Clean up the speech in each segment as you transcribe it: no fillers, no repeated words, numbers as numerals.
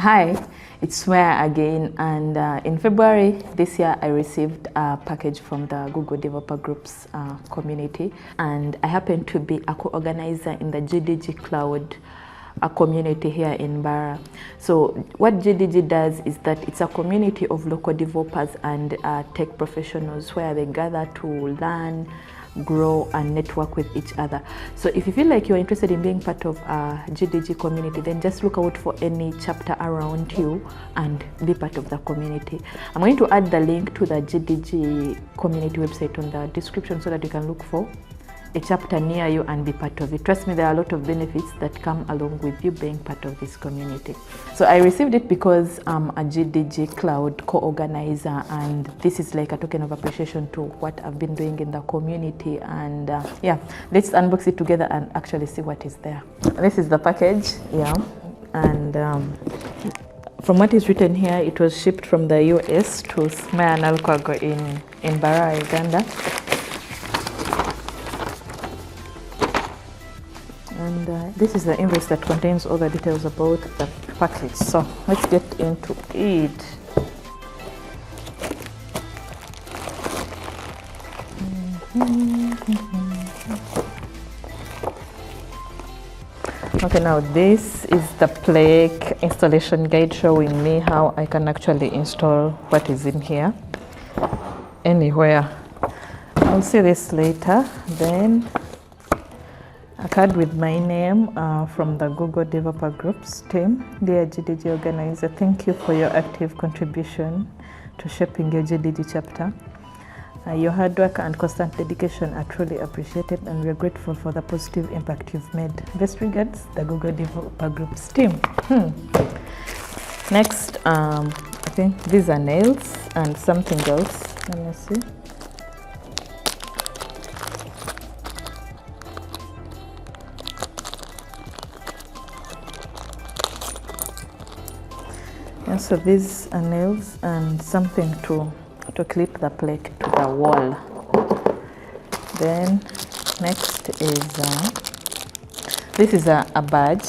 Hi, it's Sumaiya again, and in February this year I received a package from the Google Developer Groups community, and I happen to be a co-organizer in the GDG Cloud community here in Mbarara. So what GDG does is that it's a community of local developers and tech professionals where they gather to learn, grow and network with each other. So if you feel like you're interested in being part of a GDG community, then just look out for any chapter around you and be part of the community. I'm going to add the link to the GDG community website on the description so that you can look for a chapter near you and be part of it. Trust me, there are a lot of benefits that come along with you being part of this community. So I received it because I'm a GDG Cloud co-organizer, and this is like a token of appreciation to what I've been doing in the community. And yeah, let's unbox it together and actually see what is there. This is the package, yeah, and from what is written here, it was shipped from the US to Sumaiya Nalukwago in Mbarara, Uganda. And this is the invoice that contains all the details about the package. So let's get into it. Okay, now this is the plaque installation guide showing me how I can actually install what is in here anywhere. I'll see this later. Then a card with my name from the Google Developer Groups team. Dear GDG organizer, thank you for your active contribution to shaping your GDG chapter. Your hard work and constant dedication are truly appreciated, and we are grateful for the positive impact you've made. Best regards, the Google Developer Groups team. Next, I think these are nails and something else. Let me see. And so these are nails and something to clip the plaque to the wall. Then next is this is a badge.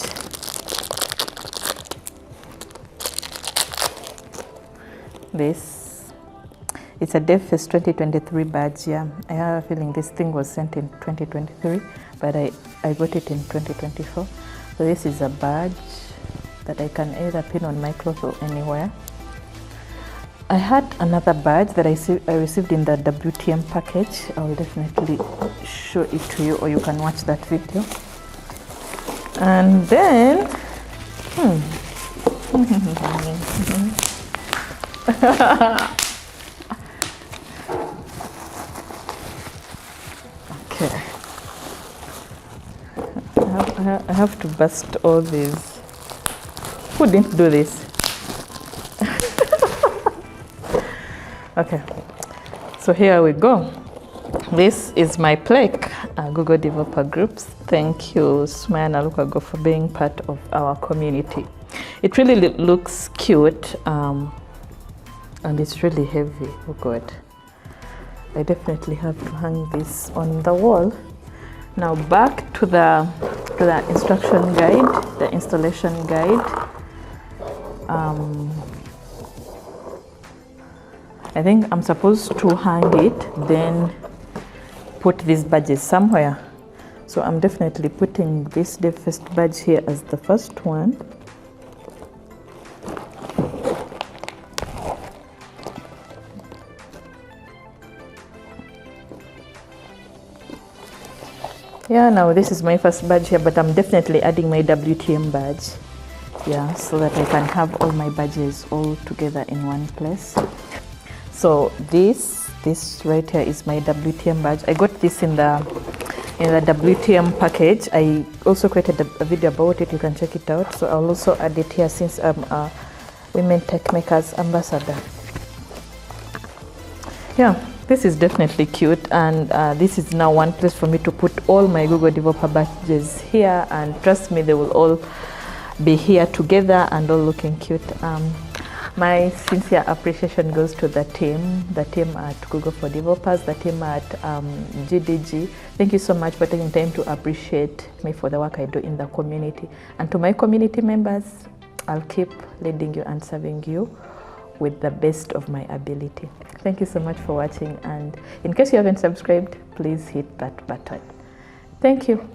It's a DevFest 2023 badge. Yeah, I have a feeling this thing was sent in 2023, but I got it in 2024. So this is a badge that I can either pin on my cloth or anywhere. I had another badge that I received in the WTM package. I will definitely show it to you, or you can watch that video. And then, okay. I have to bust all these. Who didn't do this? Okay, so here we go. This is my plaque, Google Developer Groups. Thank you, Sumaiya Nalukwago, for being part of our community. It really looks cute, and it's really heavy. Oh God, I definitely have to hang this on the wall. Now back to the instruction guide, the installation guide. I think I'm supposed to hang it, then put these badges somewhere. So I'm definitely putting this DevFest badge here as the first one. Yeah, now this is my first badge here, but I'm definitely adding my WTM badge. Yeah, so that I can have all my badges all together in one place. So this right here is my WTM badge. I got this in the WTM package. I also created a video about it. You can check it out. So I'll also add it here since I'm a Women Techmakers ambassador. Yeah, this is definitely cute, and this is now one place for me to put all my Google Developer badges here, and trust me, they will all be here together and all looking cute. My sincere appreciation goes to the team at Google for Developers, the team at GDG. Thank you so much for taking time to appreciate me for the work I do in the community. And to my community members, I'll keep leading you and serving you with the best of my ability. Thank you so much for watching, and in case you haven't subscribed, please hit that button. Thank you.